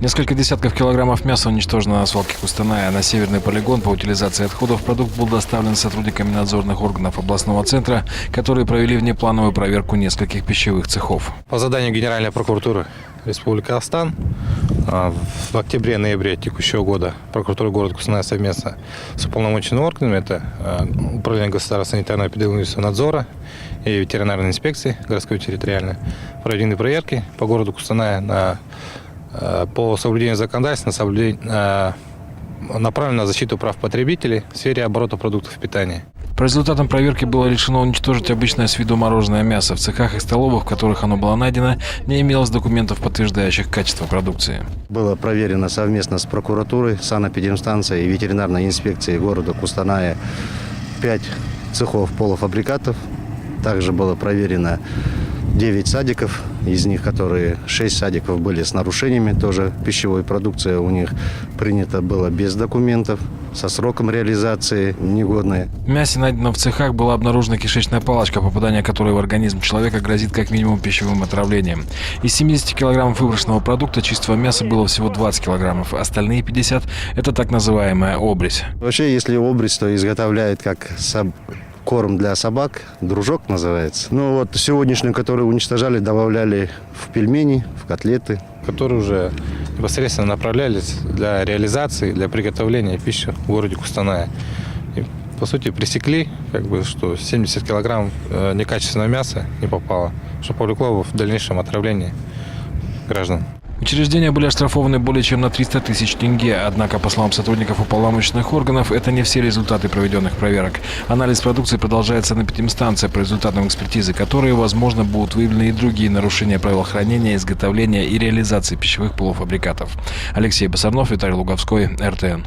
Несколько десятков килограммов мяса уничтожено на свалке Кустаная. На северный полигон по утилизации отходов продукт был доставлен сотрудниками надзорных органов областного центра, которые провели внеплановую проверку нескольких пищевых цехов. По заданию Генеральной прокуратуры Республики Казахстан в октябре-ноябре текущего года прокуратура города Кустаная совместно с уполномоченными органами, это Управление государственного санитарно-эпидемиологического надзора и ветеринарной инспекции городской территориальной, проведены проверки по городу Кустаная по соблюдению законодательства, направлено на защиту прав потребителей в сфере оборота продуктов питания. По результатам проверки было решено уничтожить обычное с виду мороженое мясо. В цехах и столовых, в которых оно было найдено, не имелось документов, подтверждающих качество продукции. Было проверено совместно с прокуратурой, санэпидемстанцией и ветеринарной инспекцией города Кустаная 5 цехов полуфабрикатов. Также было проверено 9 садиков, из них 6 садиков были с нарушениями, тоже пищевой продукция у них принята была без документов, со сроком реализации негодной. В мясе, найденном в цехах, была обнаружена кишечная палочка, попадание которой в организм человека грозит как минимум пищевым отравлением. Из 70 килограммов выброшенного продукта чистого мяса было всего 20 килограммов, остальные 50 – это так называемая обрезь. Вообще, если обрезь, то изготовляют как корм для собак, дружок называется. Ну вот сегодняшнюю, которую уничтожали, добавляли в пельмени, в котлеты. Которые уже непосредственно направлялись для реализации, для приготовления пищи в городе Кустаная. И, по сути, пресекли, что 70 килограмм некачественного мяса не попало, что повлекло в дальнейшем отравление граждан. Учреждения были оштрафованы более чем на 300 тысяч тенге. Однако, по словам сотрудников уполномоченных органов, это не все результаты проведенных проверок. Анализ продукции продолжается на санэпидемстанции, по результатам экспертизы которой, возможно, будут выявлены и другие нарушения правил хранения, изготовления и реализации пищевых полуфабрикатов. Алексей Басарнов, Виталий Луговской, РТН.